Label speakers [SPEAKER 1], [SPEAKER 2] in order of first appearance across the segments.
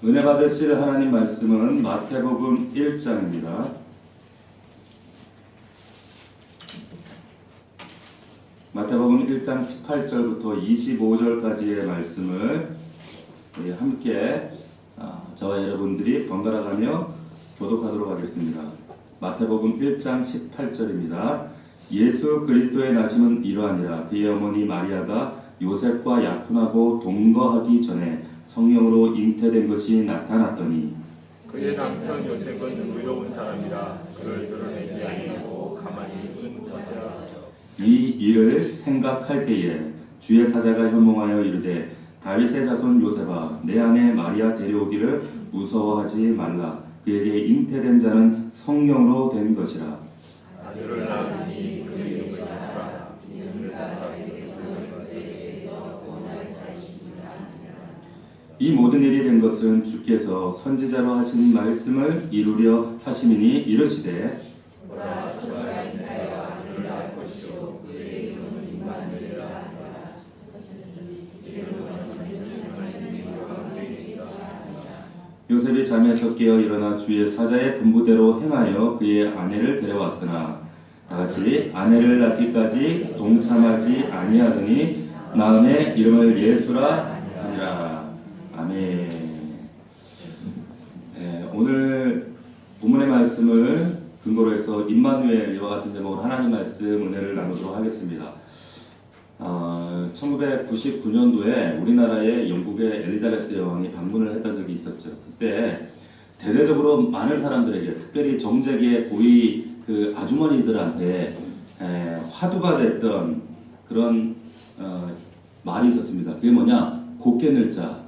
[SPEAKER 1] 은혜 받으실 하나님 말씀은 마태복음 1장입니다. 마태복음 1장 18절부터 25절까지의 말씀을 우리 함께 저와 여러분들이 번갈아가며 교독하도록 하겠습니다. 마태복음 1장 18절입니다. 예수 그리스도의 나심은 이러하니라. 그의 어머니 마리아가 요셉과 약혼하고 동거하기 전에 성령으로 잉태된 것이 나타났더니
[SPEAKER 2] 그의 남편 요셉은 의로운 사람이라 그를 드러내지 아니하고 가만히 잉태하더라.
[SPEAKER 1] 이 일을 생각할 때에 주의 사자가 현몽하여 이르되 다윗의 자손 요셉아 내 아내 마리아 데려오기를 무서워하지 말라. 그에게 잉태된 자는 성령으로 된 것이라.
[SPEAKER 2] 아들을 낳으니 그 이름을 사라. 이는 그가
[SPEAKER 1] 이 모든 일이 된 것은 주께서 선지자로 하신 말씀을 이루려 하심이니 이르시되
[SPEAKER 2] 보라 처녀가 잉태하여 아들을 낳을 것이요 그의 이름은 임마누엘이라 하리라.
[SPEAKER 1] 요셉이 잠에서 깨어 일어나 주의 사자의 분부대로 행하여 그의 아내를 데려왔으나 다같이 아내를 낳기까지 동참하지 아니하더니 낳음의 이름을 예수라 하니라. 아멘. 오늘 본문의 말씀을 근거로 해서 임마누엘 이와 같은 제목으로 하나님 말씀 은혜를 나누도록 하겠습니다. 1999년도에 우리나라에 영국의 엘리자베스 여왕이 방문을 했던 적이 있었죠. 그때 대대적으로 많은 사람들에게, 특별히 정재계 고위 그 아주머니들한테 화두가 됐던 그런 말이 있었습니다. 그게 뭐냐? 곱게 늙자.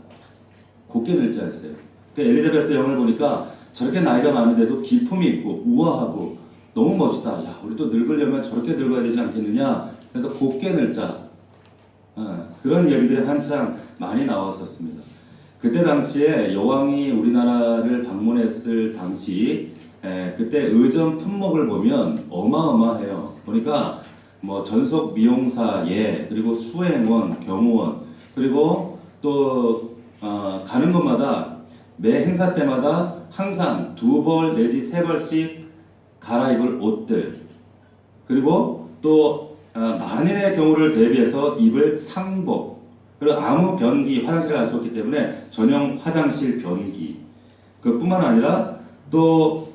[SPEAKER 1] 곱게 늙자였어요. 그러니까 엘리자베스 여왕을 보니까 저렇게 나이가 많은데도 기품이 있고 우아하고 너무 멋있다. 야, 우리도 늙으려면 저렇게 늙어야 되지 않겠느냐? 그래서 곱게 늙자. 그런 얘기들이 한참 많이 나왔었습니다. 그때 당시에 여왕이 우리나라를 방문했을 당시 그때 의전 품목을 보면 어마어마해요. 보니까 뭐 전속 미용사예, 그리고 수행원, 경호원, 그리고 또 가는 곳마다 매 행사 때마다 항상 2벌 내지 3벌씩 갈아입을 옷들, 그리고 또 만인의 경우를 대비해서 입을 상복, 그리고 아무 변기, 화장실에 갈 수 없기 때문에 전용 화장실 변기, 그뿐만 아니라 또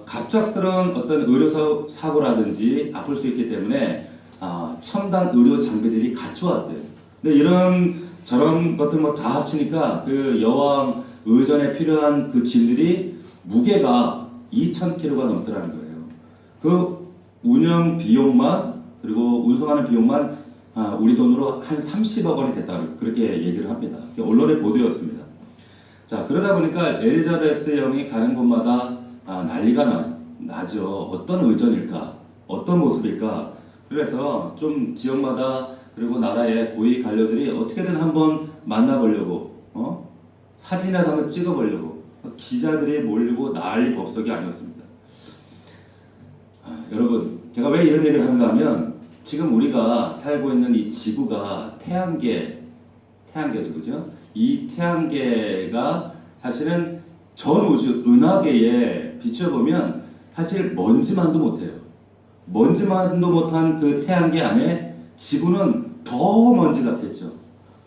[SPEAKER 1] 갑작스러운 어떤 의료 사고라든지 아플 수 있기 때문에 첨단 의료 장비들이 갖추었대요. 근데 이런 저런 것들 뭐 다 합치니까 그 여왕 의전에 필요한 그 짐들이 무게가 2,000kg가 넘더라는 거예요. 그 운영 비용만, 그리고 운송하는 비용만 우리 돈으로 한 30억 원이 됐다, 그렇게 얘기를 합니다. 언론의 보도였습니다. 자, 그러다 보니까 엘리자베스 여왕이 가는 곳마다 난리가 나죠. 어떤 의전일까? 어떤 모습일까? 그래서 좀 지역마다, 그리고 나라의 고위 관료들이 어떻게든 한번 만나보려고, 사진이라도 한번 찍어보려고 기자들이 몰리고 난리 법석이 아니었습니다. 여러분, 제가 왜 이런 얘기를 하는가 하면, 지금 우리가 살고 있는 이 지구가 태양계죠, 그죠? 이 태양계가 사실은 전 우주, 은하계에 비춰보면 사실 먼지만도 못해요. 먼지만도 못한 그 태양계 안에 지구는 더 먼지 같겠죠.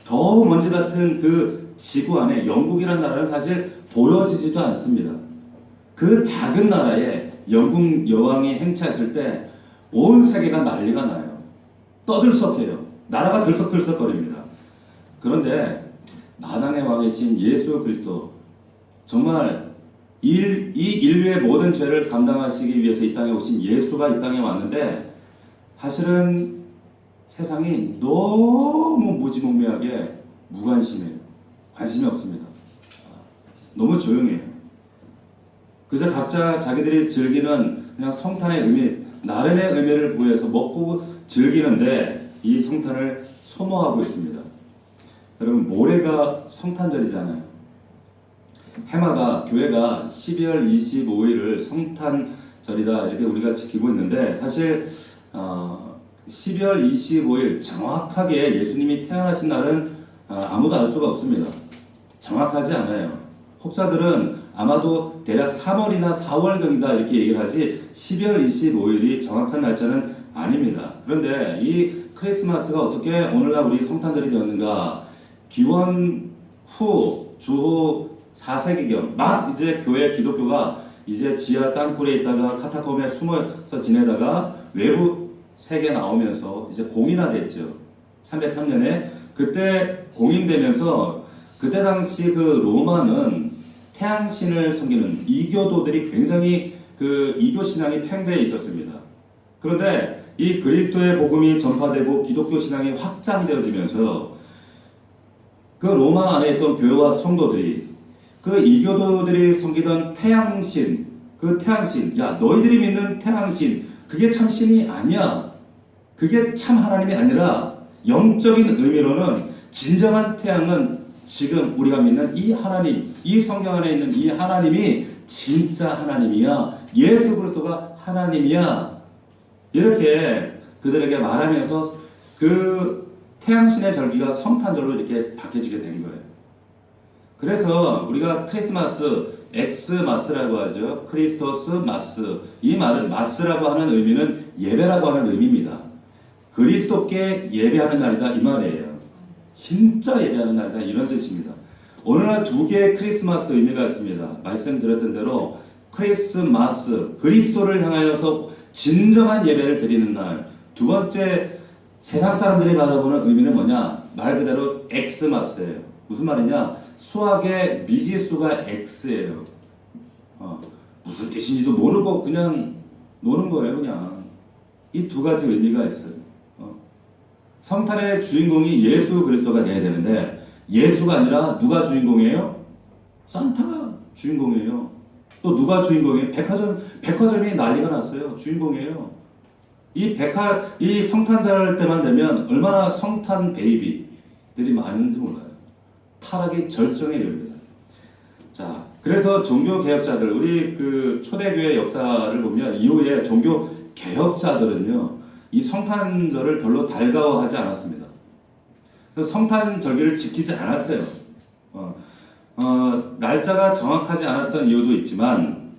[SPEAKER 1] 더 먼지 같은 그 지구 안에 영국이라는 나라는 사실 보여지지도 않습니다. 그 작은 나라에 영국 여왕이 행차했을 때 온 세계가 난리가 나요. 떠들썩해요. 나라가 들썩들썩거립니다. 그런데 만왕의 왕이신 예수 그리스도, 정말 이 인류의 모든 죄를 감당하시기 위해서 이 땅에 오신 예수가 이 땅에 왔는데, 사실은 세상이 너무 무지몽매하게 무관심해요. 관심이 없습니다. 너무 조용해요. 그저 각자 자기들이 즐기는 그냥 성탄의 의미, 나름의 의미를 부여해서 먹고 즐기는데 이 성탄을 소모하고 있습니다. 여러분, 모레가 성탄절이잖아요. 해마다 교회가 12월 25일을 성탄절이다 이렇게 우리가 지키고 있는데, 사실 12월 25일 정확하게 예수님이 태어나신 날은 아무도 알 수가 없습니다. 정확하지 않아요. 혹자들은 아마도 대략 3월이나 4월경이다 이렇게 얘기를 하지 12월 25일이 정확한 날짜는 아닙니다. 그런데 이 크리스마스가 어떻게 오늘날 우리 성탄절이 되었는가? 기원 후 주후 4세기경 막 이제 기독교가 이제 지하 땅굴에 있다가 카타콤에 숨어서 지내다가 외부 세계에 나오면서 이제 공인화됐죠. 303년에 그때 공인되면서 그때 당시 그 로마는 태양신을 섬기는 이교도들이 굉장히 그 이교 신앙이 팽배해 있었습니다. 그런데 이 그리스도의 복음이 전파되고 기독교 신앙이 확장되어지면서 그 로마 안에 있던 교회와 성도들이 그 이교도들이 섬기던 태양신, 그 태양신, 야 너희들이 믿는 태양신 그게 참 신이 아니야. 그게 참 하나님이 아니라 영적인 의미로는 진정한 태양은 지금 우리가 믿는 이 하나님, 이 성경 안에 있는 이 하나님이 진짜 하나님이야. 예수 그리스도가 하나님이야. 이렇게 그들에게 말하면서 그 태양신의 절기가 성탄절로 이렇게 바뀌어지게 된 거예요. 그래서 우리가 크리스마스, 엑스마스라고 하죠. 크리스토스 마스. 이 말은 마스라고 하는 의미는 예배라고 하는 의미입니다. 그리스도께 예배하는 날이다 이 말이에요. 진짜 예배하는 날이다 이런 뜻입니다. 오늘날 두 개의 크리스마스 의미가 있습니다. 말씀드렸던 대로 크리스마스, 그리스도를 향하여서 진정한 예배를 드리는 날. 두 번째, 세상 사람들이 바라보는 의미는 뭐냐? 말 그대로 엑스마스예요. 무슨 말이냐? 수학의 미지수가 X예요. 무슨 뜻인지도 모르고 그냥 노는 거예요, 그냥. 이 두 가지 의미가 있어요. 성탄의 주인공이 예수 그리스도가 돼야 되는데 예수가 아니라 누가 주인공이에요? 산타가 주인공이에요. 또 누가 주인공이에요? 백화점이 난리가 났어요. 주인공이에요. 이 성탄절 때만 되면 얼마나 성탄 베이비들이 많은지 몰라요. 타락이 절정에 이릅니다. 자, 그래서 종교 개혁자들, 우리 그 초대교회 역사를 보면 이후에 종교 개혁자들은요, 이 성탄절을 별로 달가워하지 않았습니다. 그래서 성탄절기를 지키지 않았어요. 날짜가 정확하지 않았던 이유도 있지만,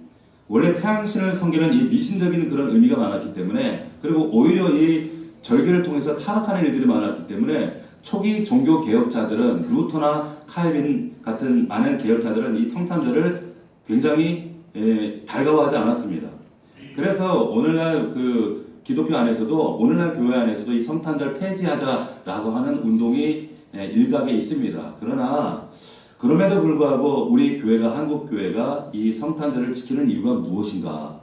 [SPEAKER 1] 원래 태양신을 섬기는 이 미신적인 그런 의미가 많았기 때문에, 그리고 오히려 이 절기를 통해서 타락하는 일들이 많았기 때문에 초기 종교 개혁자들은 루터나 칼빈 같은 많은 개혁자들은 이 성탄절을 굉장히 달가워하지 않았습니다. 그래서 오늘날 그 기독교 안에서도 오늘날 교회 안에서도 이 성탄절 폐지하자라고 하는 운동이 일각에 있습니다. 그러나 그럼에도 불구하고 우리 교회가 한국 교회가 이 성탄절을 지키는 이유가 무엇인가?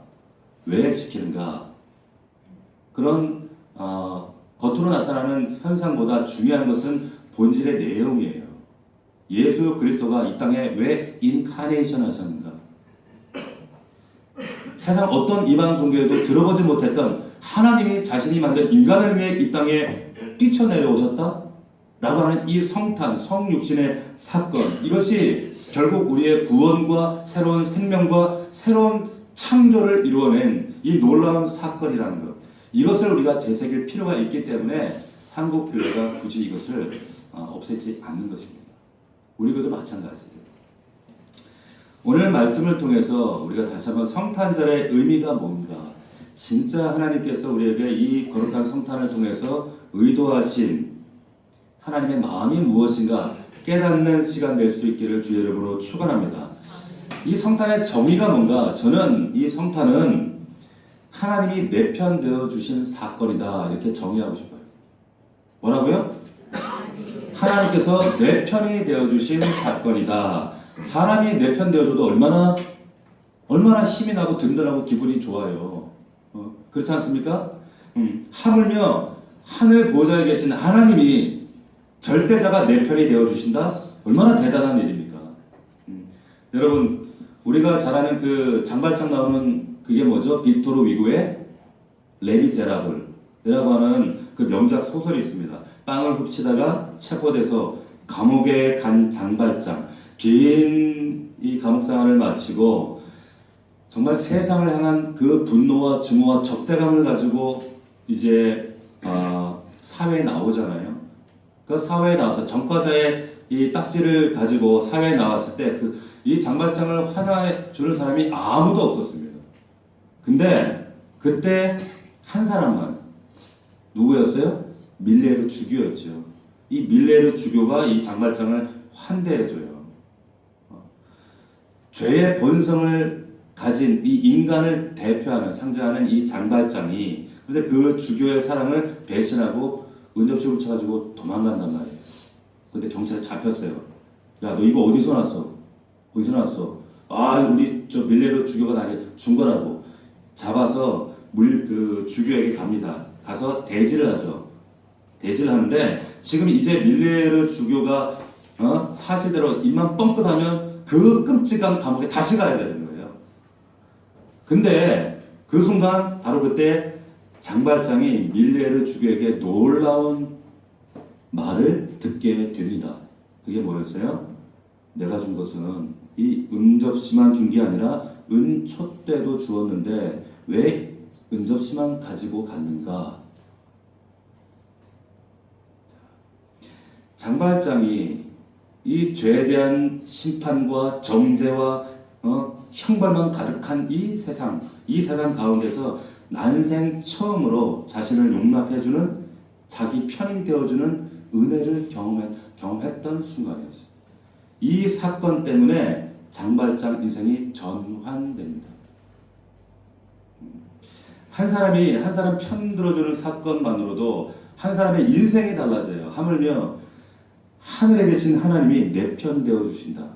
[SPEAKER 1] 왜 지키는가? 그런 겉으로 나타나는 현상보다 중요한 것은 본질의 내용이에요. 예수 그리스도가 이 땅에 왜 인카네이션 하셨는가? 세상 어떤 이방 종교에도 들어보지 못했던 하나님이 자신이 만든 인간을 위해 이 땅에 뛰쳐내려오셨다? 라고 하는 이 성탄, 성육신의 사건, 이것이 결국 우리의 구원과 새로운 생명과 새로운 창조를 이루어낸 이 놀라운 사건이라는 것, 이것을 우리가 되새길 필요가 있기 때문에 한국 교회가 굳이 이것을 없애지 않는 것입니다. 우리 교회도 마찬가지예요. 오늘 말씀을 통해서 우리가 다시 한번 성탄절의 의미가 뭔가, 진짜 하나님께서 우리에게 이 거룩한 성탄을 통해서 의도하신 하나님의 마음이 무엇인가 깨닫는 시간 될 수 있기를 주의 이름으로 축원합니다. 이 성탄의 정의가 뭔가, 저는 이 성탄은 하나님이 내 편 되어 주신 사건이다 이렇게 정의하고 싶어요. 뭐라고요? 하나님께서 내 편이 되어 주신 사건이다. 사람이 내 편 되어줘도 얼마나 힘이 나고 든든하고 기분이 좋아요. 그렇지 않습니까? 하물며 하늘 보좌에 계신 하나님이 절대자가 내 편이 되어 주신다? 얼마나 대단한 일입니까? 여러분, 우리가 잘 아는 그 장발장 나오는 그게 뭐죠? 빅토르 위고의 레미제라블이라고 하는 그 명작 소설이 있습니다. 빵을 훔치다가 체포돼서 감옥에 간 장발장, 긴 이 감옥 생활을 마치고 정말 세상을 향한 그 분노와 증오와 적대감을 가지고 이제 사회에 나오잖아요. 그 사회에 나와서 전과자의 이 딱지를 가지고 사회에 나왔을 때 이 장발장을 환호해 주는 사람이 아무도 없었습니다. 근데 그때 한 사람만 누구였어요? 밀레르 주교였죠. 이 밀레르 주교가 이 장발장을 환대해줘요. 죄의 본성을 가진 이 인간을 대표하는 상징하는 이 장발장이 근데 그 주교의 사랑을 배신하고 은접식을 쳐가지고 도망간단 말이에요. 근데 경찰에 잡혔어요. 야, 너 이거 어디서 났어? 어디서 났어? 아, 우리 저 밀레르 주교가 나에게 준 거라고. 잡아서 그 주교에게 갑니다. 가서 대지를 하죠. 대지를 하는데 지금 이제 밀레르 주교가 사실대로 입만 뻥끗하면 그 끔찍한 감옥에 다시 가야 되는 거예요. 근데 그 순간 바로 그때 장발장이 밀레르 주교에게 놀라운 말을 듣게 됩니다. 그게 뭐였어요? 내가 준 것은 이 은접시만 준 게 아니라 은촛대도 주었는데 왜 은접시만 가지고 갔는가? 장발장이 이 죄에 대한 심판과 정죄와 형벌만 가득한 이 세상 가운데서 난생 처음으로 자신을 용납해주는 자기 편이 되어주는 은혜를 경험했던 순간이었어요. 이 사건 때문에 장발장 인생이 전환됩니다. 한 사람 편 들어주는 사건만으로도 한 사람의 인생이 달라져요. 하물며 하늘에 계신 하나님이 내 편 되어주신다.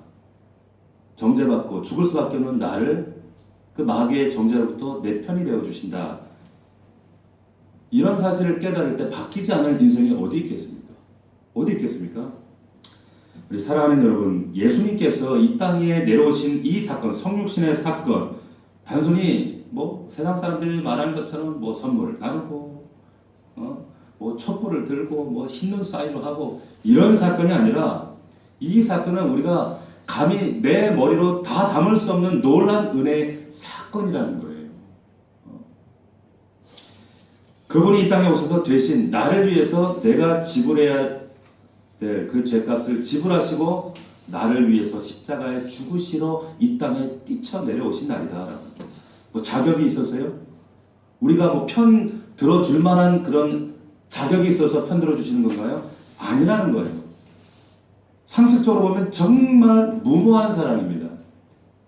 [SPEAKER 1] 정죄받고 죽을 수밖에 없는 나를 그 마귀의 정죄로부터 내 편이 되어주신다. 이런 사실을 깨달을 때 바뀌지 않을 인생이 어디 있겠습니까? 어디 있겠습니까? 우리 사랑하는 여러분, 예수님께서 이 땅에 내려오신 이 사건, 성육신의 사건, 단순히 뭐 세상 사람들이 말하는 것처럼 뭐 선물을 나누고, 뭐 촛불을 들고, 뭐 신문 사인을 하고 이런 사건이 아니라 이 사건은 우리가 감히 내 머리로 다 담을 수 없는 놀라운 은혜의 사건이라는 거예요. 그분이 이 땅에 오셔서 대신 나를 위해서 내가 지불해야 될 그 죄값을 지불하시고 나를 위해서 십자가에 죽으시러 이 땅에 뛰쳐 내려오신 날이다. 뭐 자격이 있어서요? 우리가 뭐 편 들어줄 만한 그런 자격이 있어서 편 들어주시는 건가요? 아니라는 거예요. 상식적으로 보면 정말 무모한 사랑입니다.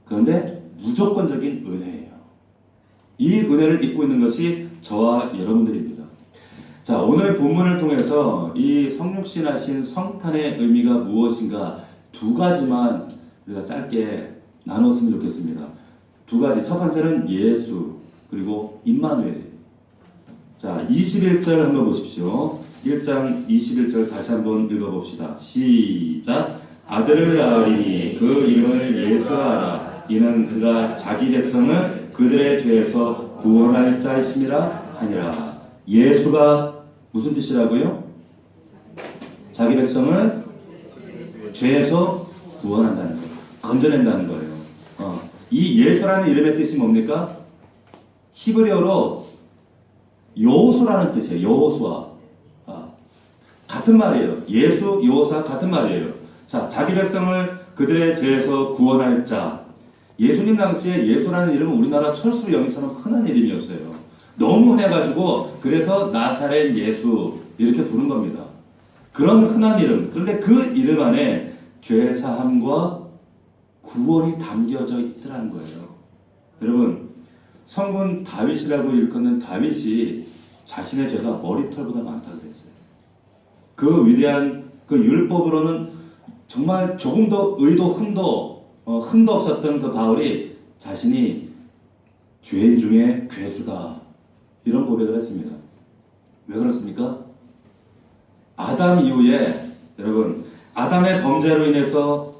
[SPEAKER 1] 그런데 무조건적인 은혜예요. 이 은혜를 입고 있는 것이 저와 여러분들입니다. 자, 오늘 본문을 통해서 이 성육신하신 성탄의 의미가 무엇인가 두 가지만 우리가 짧게 나눴으면 좋겠습니다. 두 가지. 첫 번째는 예수, 그리고 임마누엘. 자, 21절 한번 보십시오. 1장 21절 다시 한번 읽어봅시다. 시작. 아들을 낳으리니 그 이름을 예수하라. 이는 그가 자기 백성을 그들의 죄에서 구원할 자이심이라 하니라. 예수가 무슨 뜻이라고요? 자기 백성을 죄에서 구원한다는 거예요. 건져낸다는 거예요. 이 예수라는 이름의 뜻이 뭡니까? 히브리어로 여호수라는 뜻이에요. 여호수아. 같은 말이에요. 예수, 여호수아 같은 말이에요. 자, 자기 백성을 그들의 죄에서 구원할 자. 예수님 당시에 예수라는 이름은 우리나라 철수 영희처럼 흔한 이름이었어요. 너무 흔해가지고 그래서 나사렛 예수 이렇게 부른 겁니다. 그런 흔한 이름. 그런데 그 이름 안에 죄사함과 구원이 담겨져 있더라는 거예요. 여러분, 성군 다윗이라고 일컫는 다윗이 자신의 죄가 머리털보다 많다고 그랬어요. 그 위대한 그 율법으로는 정말 조금 더 의도 흠도 없었던 그 바울이 자신이 죄인 중에 괴수다 이런 고백을 했습니다. 왜 그렇습니까? 아담 이후에 여러분, 아담의 범죄로 인해서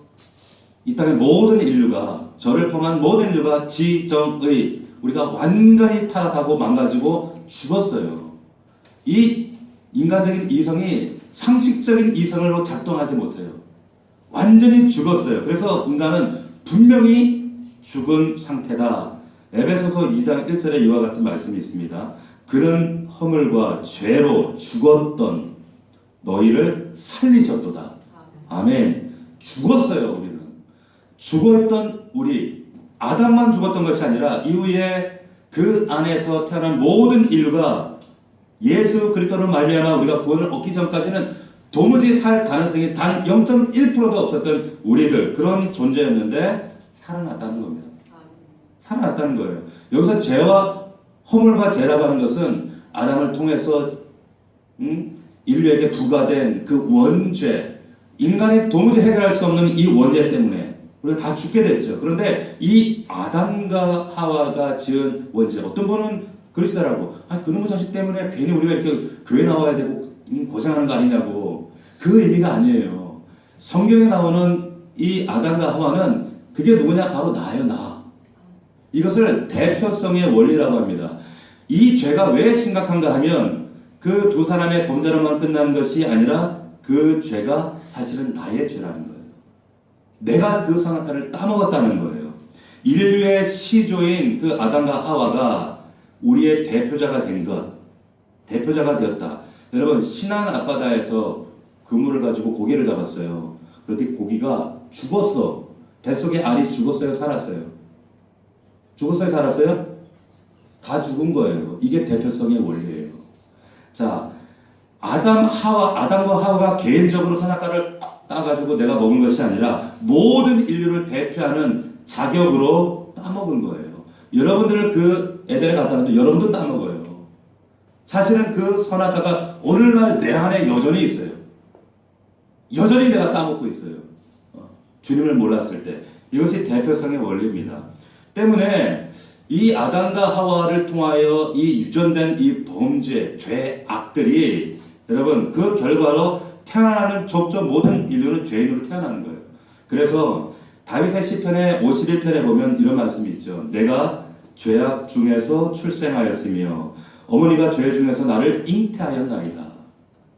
[SPEAKER 1] 이 땅의 모든 인류가, 저를 포함한 모든 인류가 지정의, 우리가 완전히 타락하고 망가지고 죽었어요. 이 인간적인 이성이 상식적인 이성으로 작동하지 못해요. 완전히 죽었어요. 그래서 인간은 분명히 죽은 상태다. 에베소서 2장 1절에 이와 같은 말씀이 있습니다. 그는 허물과 죄로 죽었던 너희를 살리셨도다. 아멘. 죽었어요. 우리는 죽어있던 우리 아담만 죽었던 것이 아니라 이후에 그 안에서 태어난 모든 인류가 예수 그리스도로 말미암아 우리가 구원을 얻기 전까지는 도무지 살 가능성이 단 0.1%도 없었던 우리들, 그런 존재였는데 살아났다는 겁니다. 살아났다는 거예요. 여기서 죄와 허물과 죄라고 하는 것은 아담을 통해서 인류에게 부과된 그 원죄, 인간이 도무지 해결할 수 없는 이 원죄 때문에 우리가 다 죽게 됐죠. 그런데 이 아담과 하와가 지은 원죄, 어떤 분은 그러시더라고. 그놈의 자식 때문에 괜히 우리가 이렇게 교회 나와야 되고 고생하는 거 아니냐고. 그 의미가 아니에요. 성경에 나오는 이 아담과 하와는 그게 누구냐? 바로 나예요, 나. 이것을 대표성의 원리라고 합니다. 이 죄가 왜 심각한가 하면 그 두 사람의 범죄로만 끝나는 것이 아니라 그 죄가 사실은 나의 죄라는 거예요. 내가 그 선악과를 따먹었다는 거예요. 인류의 시조인 그 아담과 하와가 우리의 대표자가 된 것, 대표자가 되었다. 여러분, 신안 앞바다에서 그물을 가지고 고기를 잡았어요. 그런데 고기가 죽었어. 뱃속에 알이 죽었어요, 살았어요? 죽었어요, 살았어요? 다 죽은 거예요. 이게 대표성의 원리예요. 자, 아담과 하와가 개인적으로 선악과를 따가지고 내가 먹은 것이 아니라 모든 인류를 대표하는 자격으로 따먹은 거예요. 여러분들 그 에덴에 갔다 왔는데 여러분도 따먹어요. 사실은 그 선악과가 오늘날 내 안에 여전히 있어요. 여전히 내가 따먹고 있어요. 주님을 몰랐을 때. 이것이 대표성의 원리입니다. 때문에 이 아담과 하와를 통하여 이 유전된 이 범죄, 죄, 악들이 여러분 그 결과로 태어나는 족족 모든 인류는 죄인으로 태어나는 거예요. 그래서 다윗의 시편의 51편에 보면 이런 말씀이 있죠. 내가 죄악 중에서 출생하였으며 어머니가 죄 중에서 나를 잉태하였나이다.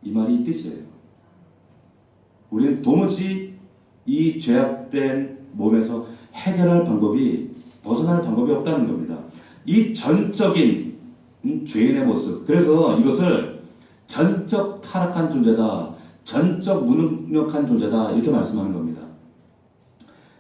[SPEAKER 1] 이 말이 이 뜻이에요. 우리는 도무지 이 죄악된 몸에서 해결할 방법이, 벗어날 방법이 없다는 겁니다. 이 전적인 죄인의 모습, 그래서 이것을 전적 타락한 존재다, 전적 무능력한 존재다, 이렇게 말씀하는 겁니다.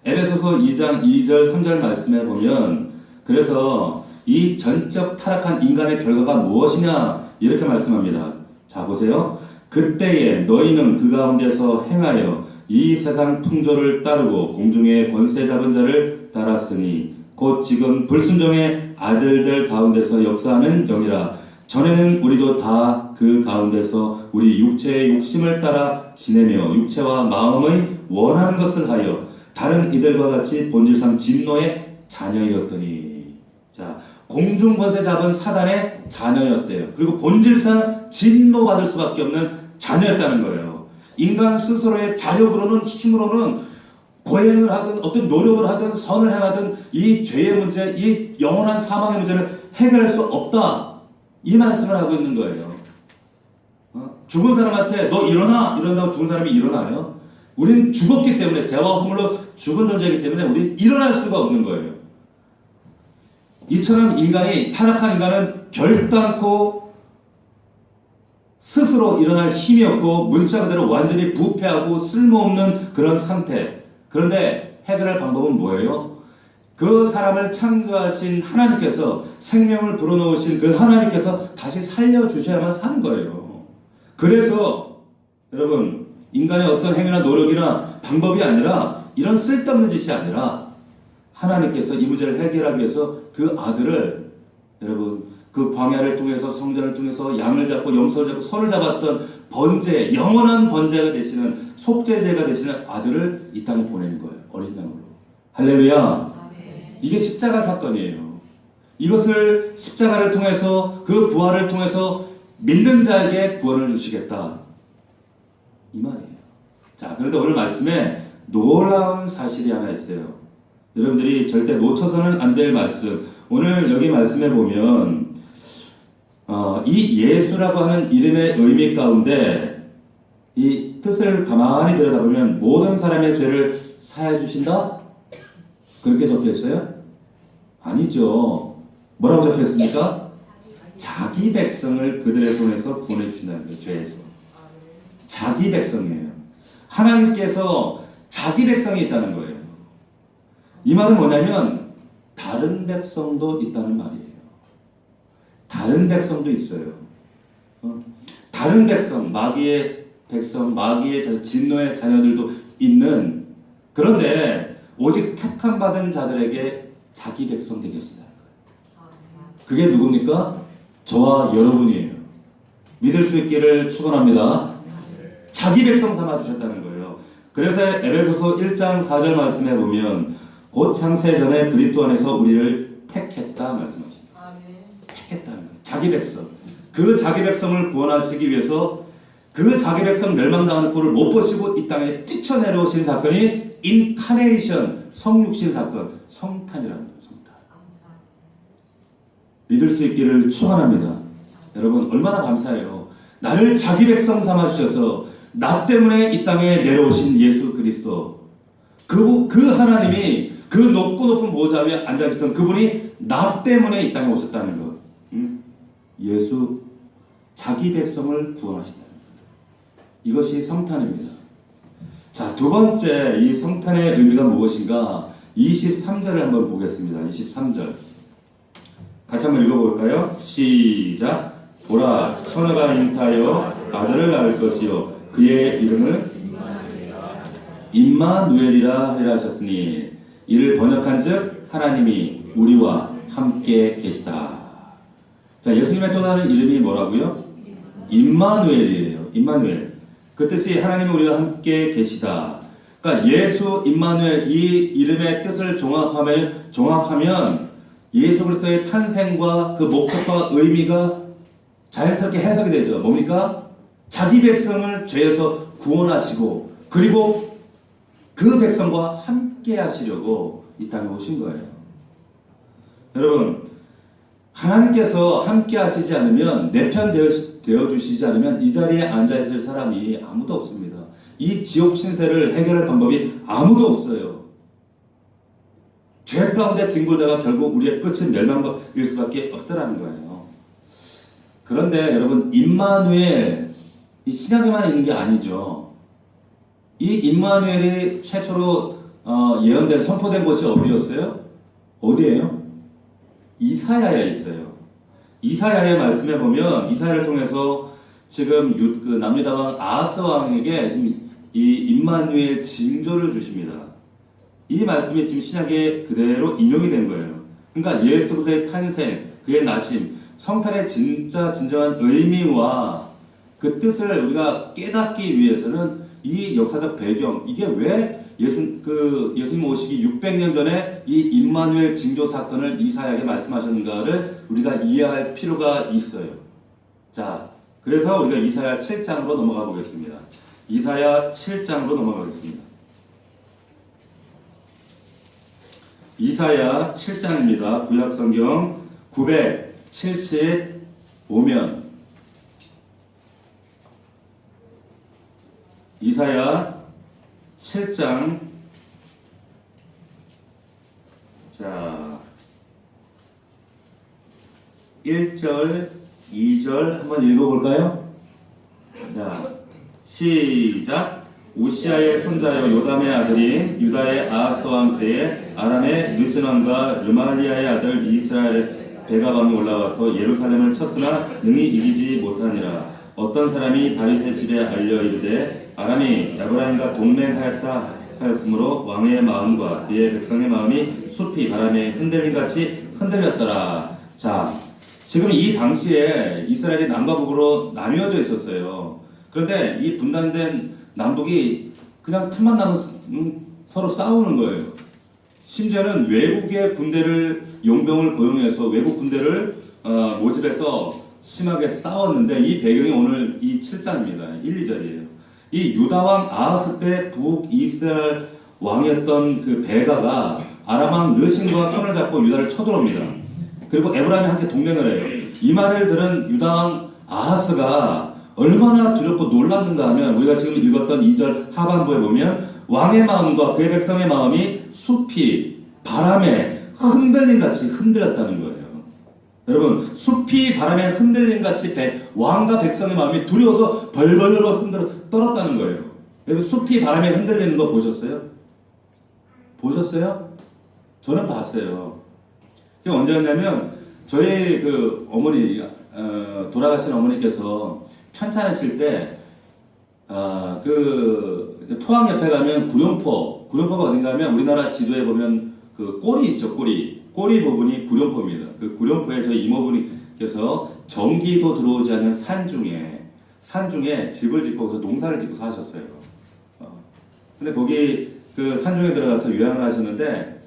[SPEAKER 1] 에베소서 2장 2절 3절 말씀에 보면 그래서 이 전적 타락한 인간의 결과가 무엇이냐 이렇게 말씀합니다. 자 보세요. 그때에 너희는 그 가운데서 행하여 이 세상 풍조를 따르고 공중의 권세 잡은 자를 따랐으니 곧 지금 불순종의 아들들 가운데서 역사하는 영이라. 전에는 우리도 다 그 가운데서 우리 육체의 욕심을 따라 지내며 육체와 마음의 원하는 것을 하여 다른 이들과 같이 본질상 진노의 자녀였더니. 자, 공중 권세 잡은 사단의 자녀였대요. 그리고 본질상 진노받을 수밖에 없는 자녀였다는 거예요. 인간 스스로의 자력으로는, 힘으로는 고행을 하든 어떤 노력을 하든 선을 행하든 이 죄의 문제, 이 영원한 사망의 문제를 해결할 수 없다. 이 말씀을 하고 있는 거예요. 죽은 사람한테 너 일어나! 이런다고 죽은 사람이 일어나요? 우린 죽었기 때문에, 죄와 허물로 죽은 존재이기 때문에 우린 일어날 수가 없는 거예요. 이처럼 인간이, 타락한 인간은 결단코 스스로 일어날 힘이 없고 문자 그대로 완전히 부패하고 쓸모없는 그런 상태. 그런데 해결할 방법은 뭐예요? 그 사람을 창조하신 하나님께서, 생명을 불어넣으신 그 하나님께서 다시 살려주셔야만 사는 거예요. 그래서 여러분, 인간의 어떤 행위나 노력이나 방법이 아니라, 이런 쓸데없는 짓이 아니라 하나님께서 이 문제를 해결하기 위해서 그 아들을, 여러분, 그 광야를 통해서, 성전을 통해서 양을 잡고 염소를 잡고 소를 잡았던 번제, 영원한 번제가 되시는, 속죄제가 되시는 아들을 이 땅에 보내는 거예요. 어린 양으로. 할렐루야. 이게 십자가 사건이에요. 이것을 십자가를 통해서, 그 부활을 통해서 믿는 자에게 구원을 주시겠다, 이 말이에요. 자, 그런데 오늘 말씀에 놀라운 사실이 하나 있어요. 여러분들이 절대 놓쳐서는 안 될 말씀. 오늘 여기 말씀에 보면 이 예수라고 하는 이름의 의미 가운데 이 뜻을 가만히 들여다보면 모든 사람의 죄를 사해 주신다? 그렇게 적혀 있어요? 아니죠. 뭐라고 적혀 있습니까? 자기 백성을 그들의 손에서 구원해 주신다는 거예요. 죄에서. 자기 백성이에요. 하나님께서 자기 백성이 있다는 거예요. 이 말은 뭐냐면 다른 백성도 있다는 말이에요. 다른 백성도 있어요. 다른 백성, 마귀의 백성, 마귀의 진노의 자녀들도 있는, 그런데 오직 택함 받은 자들에게 자기 백성 되게 하신다는 거예요. 그게 누굽니까? 저와 여러분이에요. 믿을 수 있기를 축원합니다. 자기 백성 삼아 주셨다는 거예요. 그래서 에베소서 1장 4절 말씀해 보면 곧 창세 전에 그리스도 안에서 우리를 택했다 말씀하십니다. 택했다는 거예요. 자기 백성. 그 자기 백성을 구원하시기 위해서 그 자기 백성 멸망당하는 꼴을 못 보시고 이 땅에 뛰쳐내려오신 사건이 인카네이션, 성육신 사건, 성탄이라는 거예요. 성탄. 믿을 수 있기를 축원합니다. 여러분 얼마나 감사해요. 나를 자기 백성 삼아 주셔서 나 때문에 이 땅에 내려오신 예수 그리스도, 그 하나님이 그 높고 높은 보좌 위에 앉아 계시던 그분이 나 때문에 이 땅에 오셨다는 것. 예수 자기 백성을 구원하신다는 것. 이것이 성탄입니다. 자, 두 번째 이 성탄의 의미가 무엇인가? 23절을 한번 보겠습니다. 23절 같이 한번 읽어볼까요? 시작. 보라, 처녀가 잉타하여 아들을 낳을 것이요 그의 이름을 임마누엘이라 하리라 하셨으니 이를 번역한즉 하나님이 우리와 함께 계시다. 자, 예수님의 또 다른 이름이 뭐라고요? 임마누엘이에요. 임마누엘. 그 뜻이 하나님이 우리와 함께 계시다. 그러니까 예수 임마누엘 이 이름의 뜻을 종합하면 예수 그리스도의 탄생과 그 목적과 의미가 자연스럽게 해석이 되죠. 뭡니까? 자기 백성을 죄에서 구원하시고 그리고 그 백성과 함께 하시려고 이 땅에 오신 거예요. 여러분, 하나님께서 함께 하시지 않으면, 내 편 되어 주시지 않으면 이 자리에 앉아 있을 사람이 아무도 없습니다. 이 지옥 신세를 해결할 방법이 아무도 없어요. 죄 가운데 뒹굴다가 결국 우리의 끝은 멸망일 수밖에 없다라는 거예요. 그런데 여러분, 임마누엘, 이 신약에만 있는 게 아니죠. 이 임마누엘이 최초로 예언된, 선포된 곳이 어디였어요? 어디예요? 이사야에 있어요. 이사야의 말씀에 보면 이사야를 통해서 지금 그 남유다 왕 아하스 왕에게 지금 이 임마누엘 징조를 주십니다. 이 말씀이 지금 신약에 그대로 인용이 된 거예요. 그러니까 예수 그리스도의 탄생, 그의 나심, 성탄의 진정한 의미와 그 뜻을 우리가 깨닫기 위해서는 이 역사적 배경, 이게 왜 예수님 오시기 600년 전에 이 임마누엘 징조 사건을 이사야에게 말씀하셨는가를 우리가 이해할 필요가 있어요. 자, 그래서 우리가 이사야 7장으로 넘어가 보겠습니다. 이사야 7장으로 넘어가겠습니다. 이사야 7장입니다. 구약성경 975면 이사야 7장, 자, 1절, 2절 한번 읽어볼까요? 자, 시작. 우시아의 손자여 요담의 아들인 유다의 아하스 왕 때에 아람의 느슨 왕과 르말리아의 아들 이스라엘의 배가 방에 올라와서 예루살렘을 쳤으나 능히 이기지 못하니라. 어떤 사람이 다윗의 집에 알려 이르되 아람이 에브라임과 동맹하였다 하였으므로 왕의 마음과 그의 백성의 마음이 숲이 바람에 흔들림같이 흔들렸더라. 자, 지금 이 당시에 이스라엘이 남과 북으로 나뉘어져 있었어요. 그런데 이 분단된 남북이 그냥 틈만 나면 서로 싸우는 거예요. 심지어는 외국의 군대를, 용병을 고용해서 외국 군대를 모집해서 심하게 싸웠는데, 이 배경이 오늘 이 7장입니다. 1, 2절이에요. 이 유다왕 아하스 때 북이스라엘 왕이었던 그 베가가 아람왕 르신과 손을 잡고 유다를 쳐들어옵니다. 그리고 에브라임이 함께 동맹을 해요. 이 말을 들은 유다왕 아하스가 얼마나 두렵고 놀랐는가 하면, 우리가 지금 읽었던 2절 하반부에 보면 왕의 마음과 그의 백성의 마음이 숲이 바람에 흔들림같이 흔들렸다는 거예요. 여러분, 숲이 바람에 흔들림같이 왕과 백성의 마음이 두려워서 벌벌벌 흔들어 떨었다는 거예요. 여러분 숲이 바람에 흔들리는 거 보셨어요? 보셨어요? 저는 봤어요. 그게 언제였냐면 저희 그 어머니 돌아가신 어머니께서 편찮으실 때 그 포항 옆에 가면 구룡포가 어딘가 하면 우리나라 지도에 보면 그 꼬리 있죠, 꼬리 부분이 구룡포입니다. 그 구룡포에 저희 이모분께서 전기도 들어오지 않는 산 중에 집을 짓고 거기서 농사를 짓고 사셨어요. 근데 거기 그 산중에 들어가서 요양을 하셨는데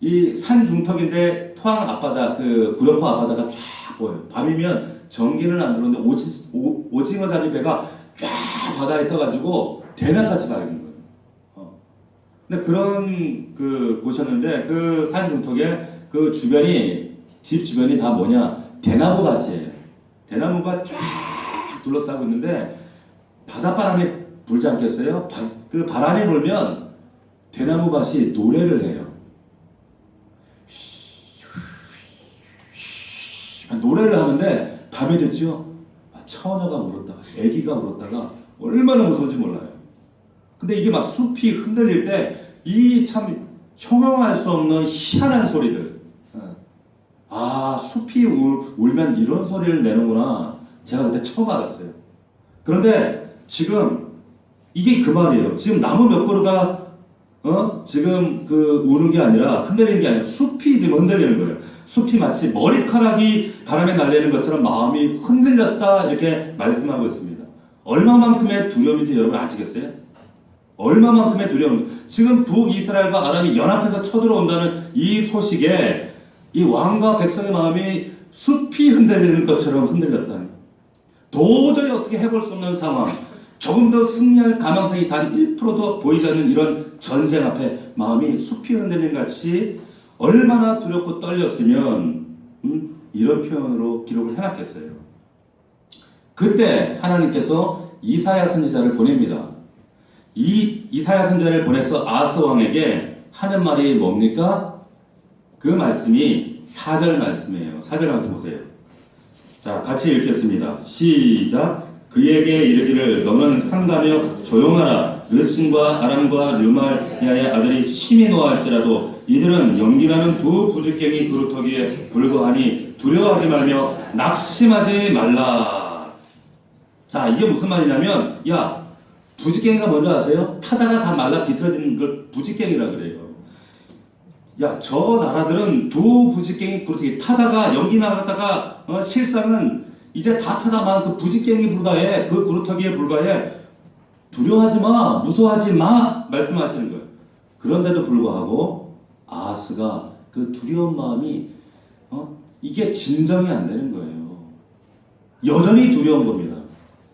[SPEAKER 1] 이 산 중턱인데 포항 앞바다 그 구룡포 앞바다가 쫙 보여요. 밤이면 전기는 안 들어오는데 오징어 잡이 배가 쫙 바다에 떠가지고 대낮같이 밝은 거예요. 근데 그런 그 곳이었는데 그 산 중턱에 그 주변이 집 주변이 다 뭐냐 대나무 밭이에요. 대나무가 쫙 둘러싸고 있는데 바닷바람이 불지 않겠어요? 그 바람이 불면 대나무 밭이 노래를 해요. 노래를 하는데 밤에 됐죠? 처녀가 울었다가 애기가 울었다가 얼마나 무서운지 몰라요. 근데 이게 막 숲이 흔들릴 때 이 참 형용할 수 없는 희한한 소리들. 숲이 울면 이런 소리를 내는구나. 제가 그때 처음 알았어요. 그런데 지금 이게 그 말이에요. 지금 나무 몇 그루가 지금 그 우는 게 아니라 흔들리는 게 아니라 숲이 지금 흔들리는 거예요. 숲이 마치 머리카락이 바람에 날리는 것처럼 마음이 흔들렸다 이렇게 말씀하고 있습니다. 얼마만큼의 두려움인지 여러분 아시겠어요? 얼마만큼의 두려움. 지금 북이스라엘과 아람이 연합해서 쳐들어온다는 이 소식에 이 왕과 백성의 마음이 숲이 흔들리는 것처럼 흔들렸다는 거예요. 도저히 어떻게 해볼 수 없는 상황. 조금 더 승리할 가능성이 단 1%도 보이지 않는 이런 전쟁 앞에 마음이 숲이 흔들린 같이 얼마나 두렵고 떨렸으면 이런 표현으로 기록을 해놨겠어요. 그때 하나님께서 이사야 선지자를 보냅니다. 이 이사야 선지자를 보내서 아하스 왕에게 하는 말이 뭡니까? 그 말씀이 4절 말씀이에요. 4절 말씀 보세요. 자, 같이 읽겠습니다. 시작. 그에게 이르기를 너는 상다며 조용하라. 르신과 아람과 르말야의 아들이 심히 노할지라도 이들은 연기나는 두 부지깽이 그루터기에 불과하니 두려워하지 말며 낙심하지 말라. 자, 이게 무슨 말이냐면 부지깽이가 뭔지 아세요? 타다가 다 말라 비틀어지는 걸 부지깽이라 그래요. 저 나라들은 두 부지깽이 그루터기 타다가 연기 나갔다가 실상은 이제 다 타다만 그 부지깽이 불가해, 그 그루터기에 불과해. 두려워하지 마, 무서워하지 마 말씀하시는 거예요. 그런데도 불구하고 아하스가 그 두려운 마음이 이게 진정이 안 되는 거예요. 여전히 두려운 겁니다.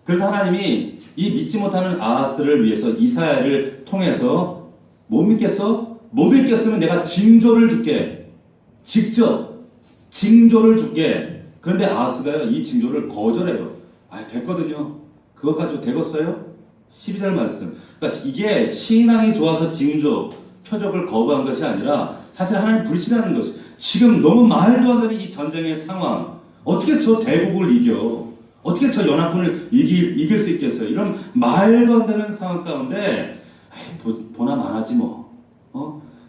[SPEAKER 1] 그래서 하나님이 이 믿지 못하는 아하스를 위해서 이사야를 통해서 못 믿겠어? 못 믿겠으면 내가 징조를 줄게. 직접 징조를 줄게. 그런데 아하스가요, 이 징조를 거절해요. 됐거든요. 그거 가지고 되겠어요? 12절 말씀. 그러니까 이게 신앙이 좋아서 징조, 표적을 거부한 것이 아니라 사실 하나님 불신하는 것이. 지금 너무 말도 안 되는 이 전쟁의 상황. 어떻게 저 대국을 이겨? 어떻게 저 연합군을 이길 수 있겠어요? 이런 말도 안 되는 상황 가운데 보나 마나지 뭐.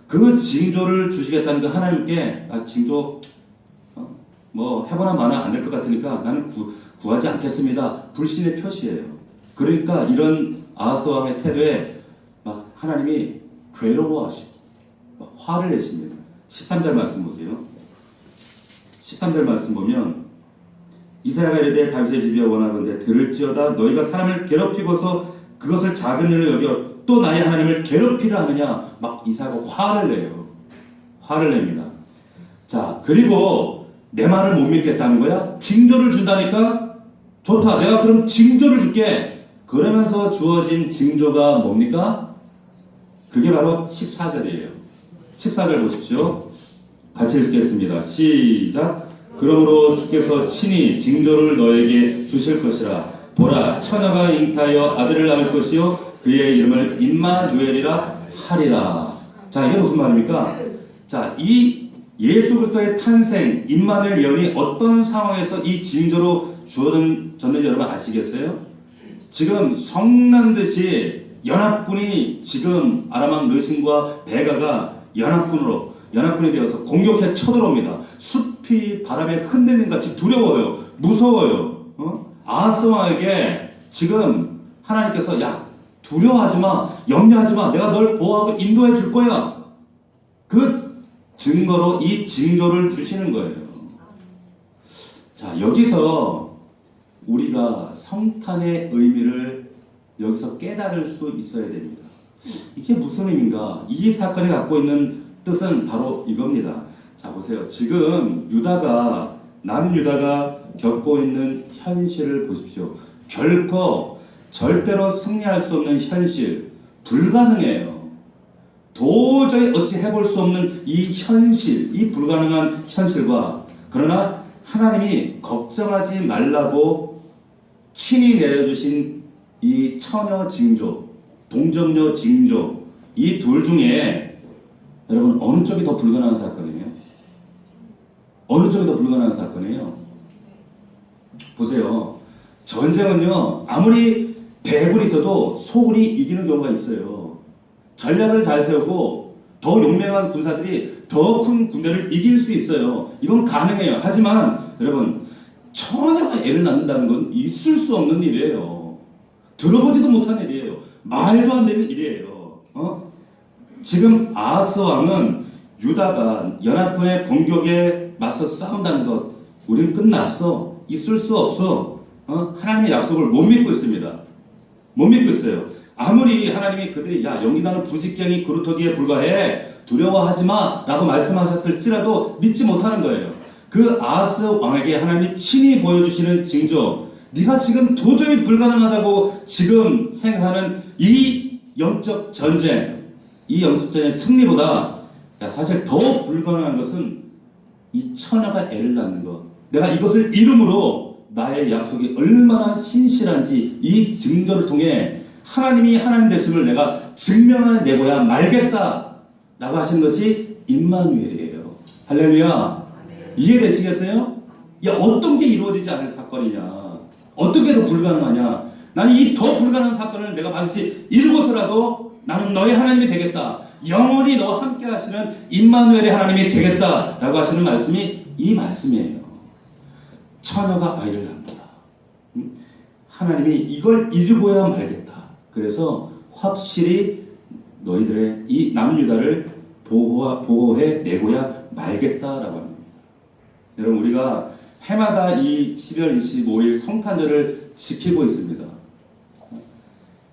[SPEAKER 1] 그 징조를 주시겠다는 그 하나님께 징조 뭐 해보나 마나 안 될 것 같으니까 나는 구하지 않겠습니다. 불신의 표시예요. 그러니까 이런 아하스 왕의 태도에 막 하나님이 괴로워하시고 막 화를 내십니다. 13절 말씀 보세요. 13절 말씀 보면 이사야가 이르되 다윗의 집이여 원하건대 들을지어다 너희가 사람을 괴롭히고서 그것을 작은 일로 여겨 또 나의 하나님을 괴롭히라 하느냐. 막 이사야가 화를 내요. 화를 냅니다. 자, 그리고 내 말을 못 믿겠다는 거야? 징조를 준다니까? 좋다. 내가 그럼 징조를 줄게. 그러면서 주어진 징조가 뭡니까? 그게 바로 14절이에요. 14절 보십시오. 같이 읽겠습니다. 시작. 그러므로 주께서 친히 징조를 너에게 주실 것이라. 보라, 처녀가 잉타하여 아들을 낳을 것이요 그의 이름을 임마누엘이라 하리라. 자, 이게 무슨 말입니까? 자, 이 예수 그리스도의 탄생, 임마누엘 예언이 어떤 상황에서 이 징조로 주어졌는지 여러분 아시겠어요? 지금 성난 듯이 연합군이 지금 아람왕 르신과 베가가 연합군이 되어서 공격해 쳐들어옵니다. 숲이 바람에 흔들림 같이 두려워요. 무서워요. 아하스 왕에게 지금 하나님께서 야 두려워하지 마, 염려하지 마, 내가 널 보호하고 인도해 줄 거야. 그 증거로 이 징조를 주시는 거예요. 자, 여기서 우리가 성탄의 의미를 여기서 깨달을 수 있어야 됩니다. 이게 무슨 의미인가? 이 사건이 갖고 있는 뜻은 바로 이겁니다. 자, 보세요. 지금 남유다가 겪고 있는 현실을 보십시오. 결코 절대로 승리할 수 없는 현실, 불가능해요. 도저히 어찌 해볼 수 없는 이 현실, 이 불가능한 현실과 그러나 하나님이 걱정하지 말라고 친히 내려주신 이 처녀 징조, 동정녀 징조, 이 둘 중에 여러분 어느 쪽이 더 불가능한 사건이에요? 어느 쪽이 더 불가능한 사건이에요? 보세요. 전쟁은요, 아무리 대군이 있어도 소군이 이기는 경우가 있어요. 전략을 잘 세우고 더 용맹한 군사들이 더 큰 군대를 이길 수 있어요. 이건 가능해요. 하지만 여러분, 처녀가 애를 낳는다는 건 있을 수 없는 일이에요. 들어보지도 못한 일이에요. 말도 안 되는 일이에요. 지금 아하스 왕은 유다가 연합군의 공격에 맞서 싸운다는 것, 우리는 끝났어. 있을 수 없어. 하나님의 약속을 못 믿고 있습니다. 못 믿고 있어요. 아무리 하나님이 그들이 야 영리다는 부직경이 그루터기에 불과해 두려워하지 마 라고 말씀하셨을지라도 믿지 못하는 거예요. 그 아하스 왕에게 하나님이 친히 보여주시는 징조, 네가 지금 도저히 불가능하다고 지금 생각하는 이 영적 전쟁, 이 영적 전쟁의 승리보다 사실 더 불가능한 것은 이 처녀가 애를 낳는 것, 내가 이것을 이름으로 나의 약속이 얼마나 신실한지 이 징조를 통해 하나님이 하나님 되심을 내가 증명해내고야 말겠다 라고 하시는 것이 임마누엘이에요. 할렐루야. 이해되시겠어요? 야, 어떤 게 이루어지지 않을 사건이냐, 어떤 게 더 불가능하냐, 나는 이 더 불가능한 사건을 내가 반드시 이루고서라도 나는 너의 하나님이 되겠다, 영원히 너와 함께 하시는 임마누엘의 하나님이 되겠다 라고 하시는 말씀이 이 말씀이에요. 처녀가 아이를 낳는다. 하나님이 이걸 이루고야 말겠다. 그래서 확실히 너희들의 이 남유다를 보호해 내고야 말겠다라고 합니다. 여러분, 우리가 해마다 이 12월 25일 성탄절을 지키고 있습니다.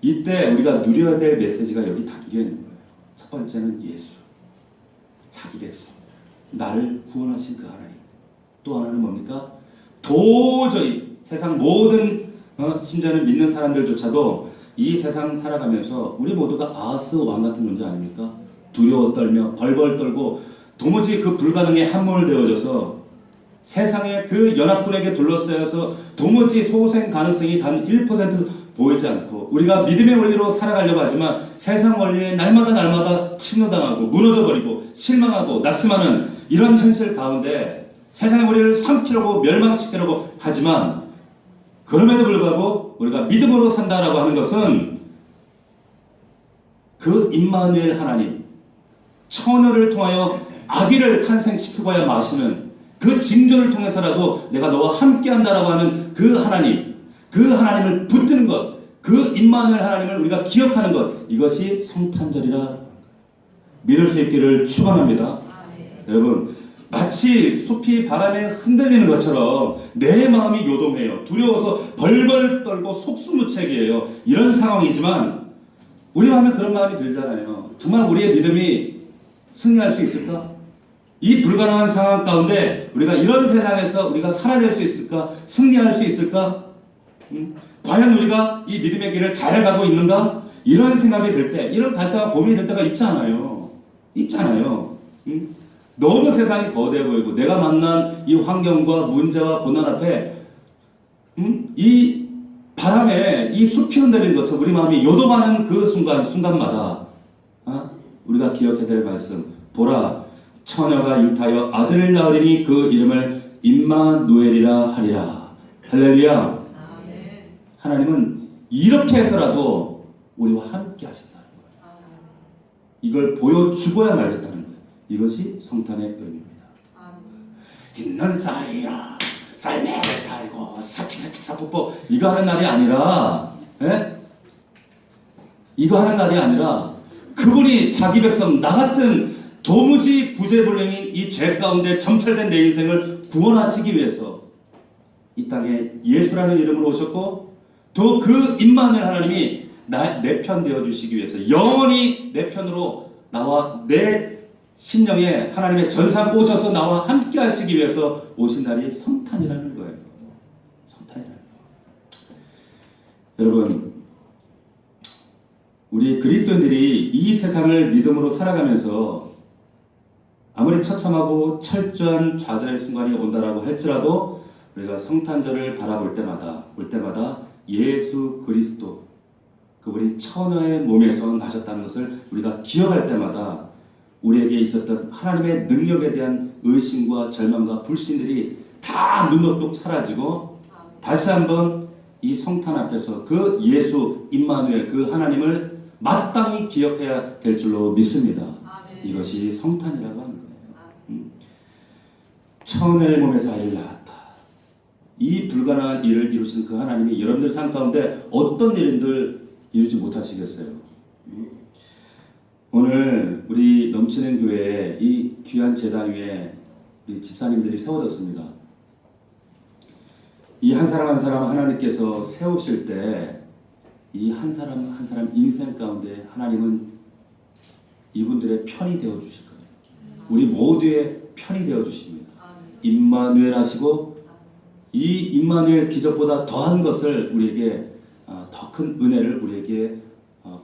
[SPEAKER 1] 이때 우리가 누려야 될 메시지가 여기 담겨 있는 거예요. 첫 번째는 예수, 자기 백성, 나를 구원하신 그 하나님. 또 하나는 뭡니까? 도저히 세상 모든 심지어는 믿는 사람들조차도 이 세상 살아가면서 우리 모두가 아하스 왕 같은 존재 아닙니까? 두려워 떨며 벌벌 떨고 도무지 그 불가능에 함몰되어져서 세상의 그 연합군에게 둘러싸여서 도무지 소생 가능성이 단 1% 보이지 않고 우리가 믿음의 원리로 살아가려고 하지만 세상 원리에 날마다 침노당하고 무너져버리고 실망하고 낙심하는 이런 현실 가운데 세상의 원리를 삼키려고 멸망시키려고 하지만 그럼에도 불구하고 우리가 믿음으로 산다라고 하는 것은 그 임마누엘 하나님, 처녀를 통하여 아기를 탄생시키고야 마시는 그 징조를 통해서라도 내가 너와 함께한다라고 하는 그 하나님, 그 하나님을 붙드는 것, 그 임마누엘 하나님을 우리가 기억하는 것, 이것이 성탄절이라 믿을 수 있기를 축원합니다. 여러분, 마치 숲이 바람에 흔들리는 것처럼 내 마음이 요동해요. 두려워서 벌벌 떨고 속수무책이에요. 이런 상황이지만 우리 마음에 그런 마음이 들잖아요. 정말 우리의 믿음이 승리할 수 있을까? 이 불가능한 상황 가운데 우리가 이런 세상에서 우리가 살아낼 수 있을까? 승리할 수 있을까? 과연 우리가 이 믿음의 길을 잘 가고 있는가? 이런 생각이 들 때, 이런 갈등과 고민이 들 때가 있잖아요. 너무 세상이 거대해 보이고 내가 만난 이 환경과 문제와 고난 앞에 이 바람에 이 숲이 흔들리는 것처럼 우리 마음이 요동하는 그 순간마다 우리가 기억해야 될 말씀, 보라 처녀가 잉타하여 아들을 낳으리니 그 이름을 임마누엘이라 하리라. 할렐루야. 하나님은 이렇게 해서라도 우리와 함께 하신다는 거예요. 이걸 보여주고야 말겠다는 거예요. 이것이 성탄의 의미입니다. 있는 사이야 삶의 달고 사칙사칙 사포포 이거 하는 날이 아니라, 예? 이거 하는 날이 아니라 그분이 자기 백성 나 같은 도무지 구제불능인 이 죄 가운데 점철된 내 인생을 구원하시기 위해서 이 땅에 예수라는 이름으로 오셨고, 또 그 임마누엘 하나님이 내 편 되어 주시기 위해서 영원히 내 편으로 나와 내 심령에 하나님의 전상 꽂아서 나와 함께 하시기 위해서 오신 날이 성탄이라는 거예요. 성탄이라는 거예요. 여러분, 우리 그리스도인들이 이 세상을 믿음으로 살아가면서 아무리 처참하고 철저한 좌절의 순간이 온다라고 할지라도 우리가 성탄절을 바라볼 때마다 예수 그리스도 그분이 처녀의 몸에서 나셨다는 것을 우리가 기억할 때마다 우리에게 있었던 하나님의 능력에 대한 의심과 절망과 불신들이 다 눈노뚝 사라지고 다시 한번 이 성탄 앞에서 그 예수 임마누엘 그 하나님을 마땅히 기억해야 될 줄로 믿습니다. 이것이 성탄이라고 하는 거예요. 처녀의 몸에서 아이를 낳았다. 이 불가능한 일을 이루신 그 하나님이 여러분들 삶 가운데 어떤 일인들 이루지 못하시겠어요? 오늘 우리 넘치는 교회에 이 귀한 제단 위에 우리 집사님들이 세워졌습니다. 이 한 사람 한 사람 하나님께서 세우실 때 이 한 사람 한 사람 인생 가운데 하나님은 이분들의 편이 되어 주실 거예요. 우리 모두의 편이 되어 주십니다. 임마누엘 하시고 이 임마누엘 기적보다 더한 것을 우리에게 더 큰 은혜를 우리에게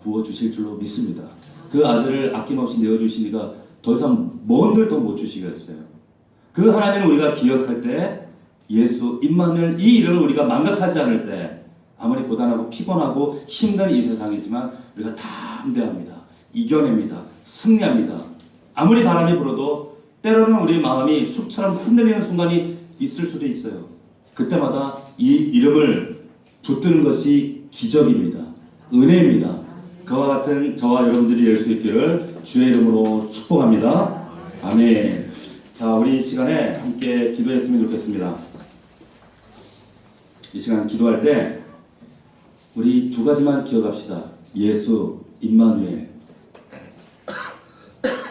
[SPEAKER 1] 부어 주실 줄로 믿습니다. 그 아들을 아낌없이 내어주시니까 더 이상 뭔들 더 못 주시겠어요. 그 하나님을 우리가 기억할 때 예수 임마누엘 이 이름을 우리가 망각하지 않을 때 아무리 고단하고 피곤하고 힘든 이 세상이지만 우리가 담대합니다. 이겨냅니다. 승리합니다. 아무리 바람이 불어도 때로는 우리 마음이 숲처럼 흔들리는 순간이 있을 수도 있어요. 그때마다 이 이름을 붙드는 것이 기적입니다. 은혜입니다. 그와 같은 저와 여러분들이 될 수 있기를 주의 이름으로 축복합니다. 아멘. 자, 우리 이 시간에 함께 기도했으면 좋겠습니다. 이 시간 기도할 때 우리 두 가지만 기억합시다. 예수, 임마누엘.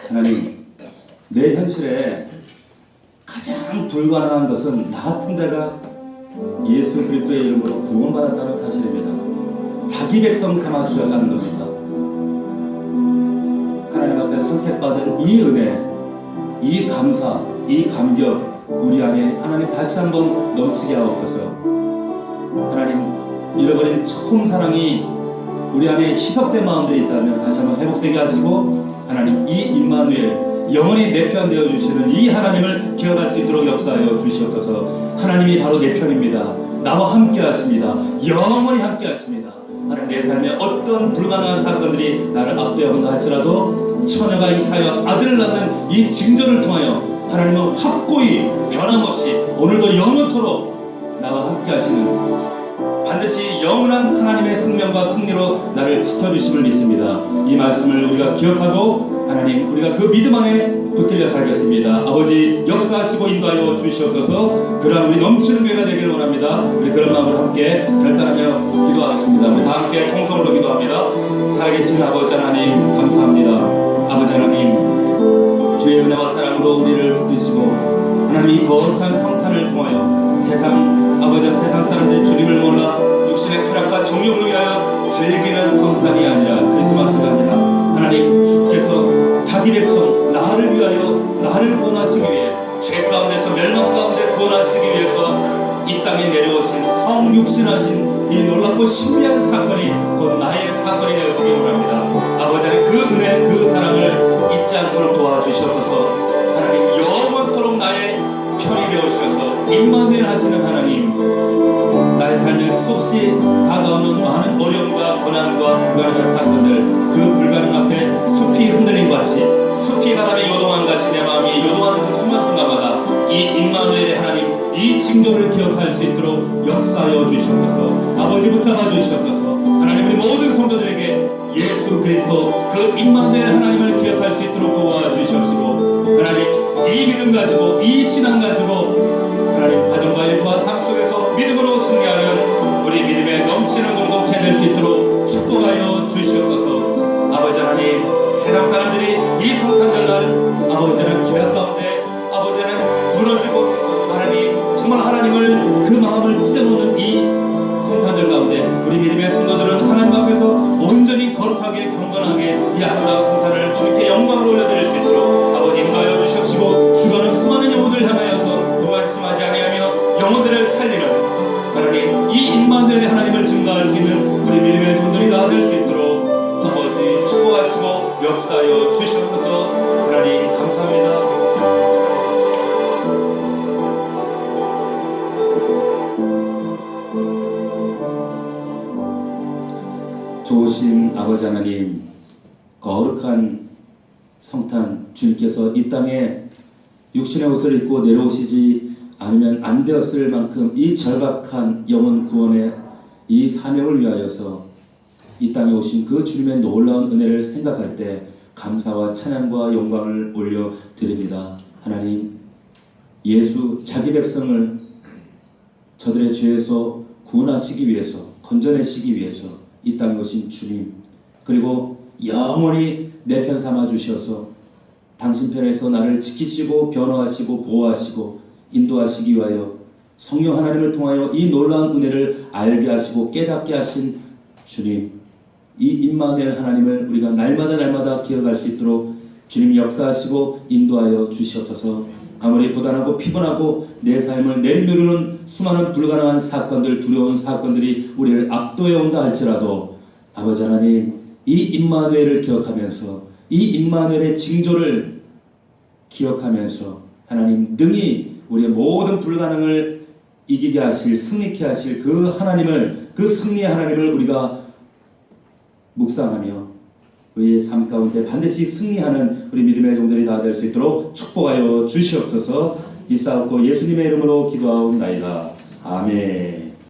[SPEAKER 1] 하나님, 내 현실에 가장 불가능한 것은 나 같은 자가 예수 그리스도의 이름으로 구원받았다는 사실입니다. 자기 백성 삼아 주셔가는 겁니다. 하나님 앞에 선택받은 이 은혜, 이 감사, 이 감격 우리 안에 하나님 다시 한번 넘치게 하옵소서. 하나님, 잃어버린 처음 사랑이 우리 안에 희석된 마음들이 있다면 다시 한번 회복되게 하시고, 하나님 이 임마누엘 영원히 내 편 되어 주시는 이 하나님을 기억할 수 있도록 역사하여 주시옵소서. 하나님이 바로 내 편입니다. 나와 함께 하십니다. 영원히 함께 하십니다. 하나님, 내 삶에 어떤 불가능한 사건들이 나를 압도한다 할지라도 처녀가 잉타여 아들을 낳는 이 징조를 통하여 하나님은 확고히 변함없이 오늘도 영원토록 나와 함께 하시는 반드시 영원한 하나님의 생명과 승리로 나를 지켜주심을 믿습니다. 이 말씀을 우리가 기억하고 하나님 우리가 그 믿음 안에 붙들려 살겠습니다. 아버지 역사하시고 인도하여 주시옵소서. 그러한 우리 넘치는 교회가 되기를 원합니다. 우리 그런 마음으로 함께 결단하며 기도하겠습니다. 우리 다 함께 통성으로 기도합니다. 살아계신 아버지 하나님 감사합니다. 아버지 하나님 주의 은혜와 사랑으로 우리를 붙드시고 하나님 이 거룩한 성탄을 통하여 세상 사람들이 주님을 몰라 육신의 쾌락과 정욕을 위하여 즐기는 성탄이 아니라 크리스마스가 아니라 하나님 주께서 자기 백성 나를 위하여 나를 구원하시기 위해 죄 가운데서 멸망 가운데 구원하시기 위해서 이 땅에 내려오신 성육신하신 이 놀랍고 신비한 사건이 곧 나의 사건이 되어지기 원합니다. 아버지 하나님 그 은혜 그 사랑을 잊지 않도록 도와주시옵소서. 하나님 영원토록 나의 편이 되어주셔서 임마누엘 하시는 하나님 나의 삶에 수없이 다가오는 많은 어려움과 고난과 불가능한 사건들 그 불가능 앞에 숲이 흔들림 같이 숲이 바람에 요동한 같이 내 마음이 요동하는 그 순간순간마다 이 임마누엘의 하나님 이 징조를 기억할 수 있도록 역사하여 주시옵소서. 아버지 붙잡아 주시옵소서. 우리 모든 성도들에게 예수 그리스도 그 임마누엘 하나님을 기억할 수 있도록 도와주시옵시고, 하나님 이 믿음 가지고 이 신앙 가지고 하나님 가정과 일과 삶 속에서 믿음으로 승리하는 우리 믿음에 넘치는 공동체 될 수 있도록 축복하여 주시옵소서. 아버지 하나님, 세상 사람들이 이 성탄절날 아버지는 죄악 가운데 아버지는 무너지고 하나님 정말 하나님을 그 마음을 찢어놓는 이 성탄절 가운데 우리 믿음의 성도들은 하나님 앞에서 온전히 거룩하게 경건하게 이 아름다운 성탄을 주님께 영광을 올려드릴 수 있도록 아버지 인도하여 주시옵시고, 죽어는 수많은 영혼들을 향하여서 무관심하지 아니하며 영혼들을 살리는 하나님 이 임마누엘의 하나님을 증거할 수 있는 우리 믿음의 종들이 다 될 수 있도록 아버지 축복하시고 역사하여 주시옵소서. 하나님 감사합니다. 좋으신 아버지 하나님, 거룩한 성탄 주님께서 이 땅에 육신의 옷을 입고 내려오시지 않으면 안 되었을 만큼 이 절박한 영혼 구원의 이 사명을 위하여서 이 땅에 오신 그 주님의 놀라운 은혜를 생각할 때 감사와 찬양과 영광을 올려드립니다. 하나님, 예수 자기 백성을 저들의 죄에서 구원하시기 위해서, 건져내시기 위해서 이 땅에 오신 주님, 그리고 영원히 내 편 삼아 주셔서 당신 편에서 나를 지키시고 변호하시고 보호하시고 인도하시기 위하여 성령 하나님을 통하여 이 놀라운 은혜를 알게 하시고 깨닫게 하신 주님, 이 임마누엘 하나님을 우리가 날마다 기억할 수 있도록 주님이 역사하시고 인도하여 주시옵소서. 아무리 고단하고 피곤하고 내 삶을 내리누르는 수많은 불가능한 사건들, 두려운 사건들이 우리를 압도해 온다 할지라도 아버지 하나님, 이 임마누엘을 기억하면서 이 임마누엘의 징조를 기억하면서 하나님 능히 우리의 모든 불가능을 이기게 하실, 승리케 하실 그 하나님을, 그 승리의 하나님을 우리가 묵상하며 우리의 삶 가운데 반드시 승리하는 우리 믿음의 종들이 다 될 수 있도록 축복하여 주시옵소서. 기싸옵고 예수님의 이름으로 기도하옵나이다. 아멘.